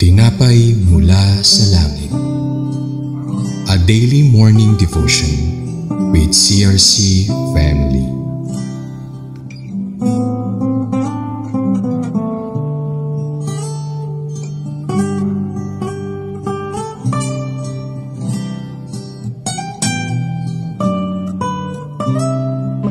Tinapay mula sa langit. A daily morning devotion with CRC Family.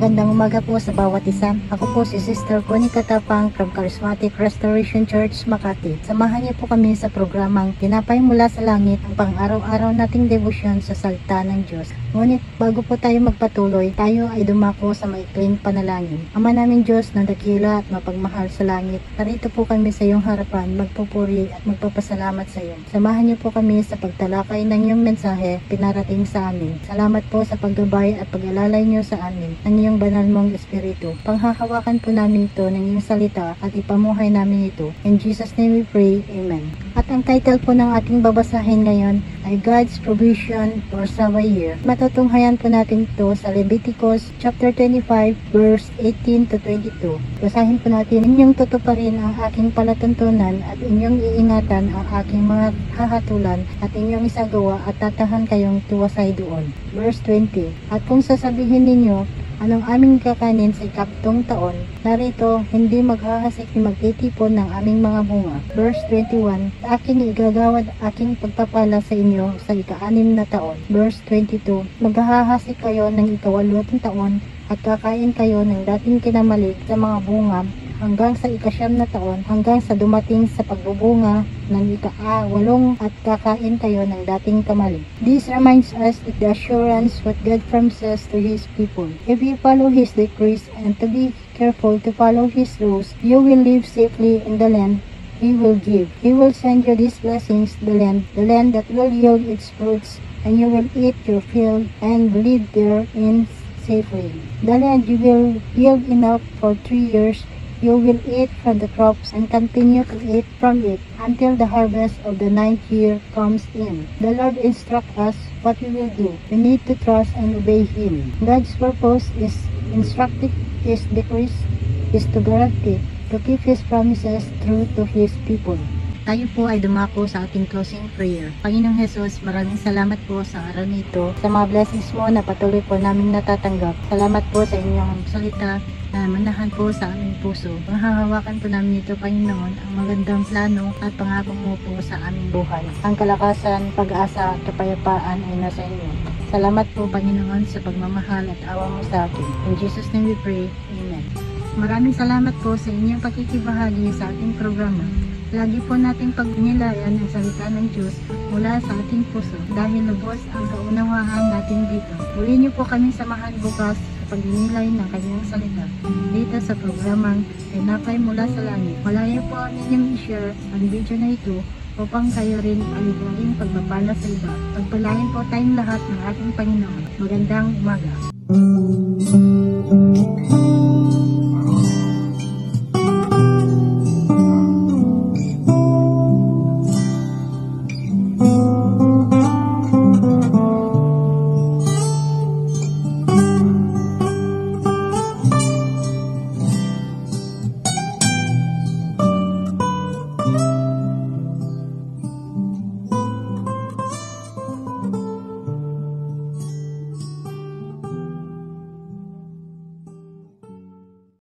Magandang umaga po sa bawat isa. Ako po si Sister Connie Katapang from Charismatic Restoration Church, Makati. Samahan niyo po kami sa programang Tinapay mula sa langit, ang pang-araw-araw nating debosyon sa salita ng Diyos. Ngunit bago po tayo magpatuloy, tayo ay dumako sa maikling panalangin. Ama naming Diyos na dakila at mapagmahal sa langit, narito po kami sa iyong harapan, magpupuri at magpapasalamat sa iyo. Samahan niyo po kami sa pagtalakay ng iyong mensahe pinarating sa amin. Salamat po sa paggabay at pag-alalay niyo sa amin ng iyong banal mong Espiritu. Panghahawakan po namin ito ng iyong salita at ipamuhay namin ito. In Jesus' name we pray, Amen. At ang title po ng ating babasahin ngayon ay God's Provision for Saba Year. Matutunghayan po natin ito sa Leviticus chapter 25 verse 18 to 22. Basahin po natin, inyong tutuparin ang aking palatuntunan at inyong iingatan ang aking mga hahatulan at inyong isagawa at tatahan kayong tuwasay doon. Verse 20. At kung sasabihin ninyo, anong aming kakanin sa ikatlong taon? Narito, hindi maghahasik ni magtitipon ng aming mga bunga. Verse 21, sa akin igagawad aking pagpapala sa inyo sa ika-6 na taon. Verse 22, maghahasik kayo ng ika-8 taon at kakain kayo ng dating kinamalig sa mga bunga hanggang sa ika-9 na taon, hanggang sa dumating sa pagbubunga ng ika-8 at kakain kayo ng dating kamalig. This reminds us of the assurance what God promises to His people. If you follow His decrees and to be careful to follow His rules, you will live safely in the land He will give. He will send you these blessings, the land that will yield its fruits, and you will eat your fill and live therein safely. The land you will yield enough for 3 years. You will eat from the crops and continue to eat from it until the harvest of the 9th year comes in. The Lord instructs us what we will do. We need to trust and obey Him. God's purpose is instructing His decrees, is to guarantee, to keep His promises true to His people. Tayo po ay dumako sa ating closing prayer. Panginoong Jesus, maraming salamat po sa araw nito, sa mga blessings mo na patuloy po namin natatanggap. Salamat po sa inyong salita na manahan po sa aming puso. Panghahawakan po namin ito, Panginoon, ang magandang plano at pangako mo po sa aming buhay. Ang kalakasan, pag-asa at kapayapaan ay nasa inyo. Salamat po, Panginoon, sa pagmamahal at awa mo sa akin. In Jesus' name we pray. Amen. Maraming salamat po sa inyong pakikibahagi sa ating programa. Lagi po nating pagnilayan ang salita ng Diyos mula sa ating puso dahil lubos ang kaunawaan natin dito. Muli niyo po kami samahan bukas sa pagninilay ng kanyang salita dito sa programang Tinapay mula sa langit. Malaya po ang inyong i-share ang video na ito upang kayo rin aligaling pagpapala sa iba. Pagpalain po tayong lahat ng ating Panginoon. Magandang umaga.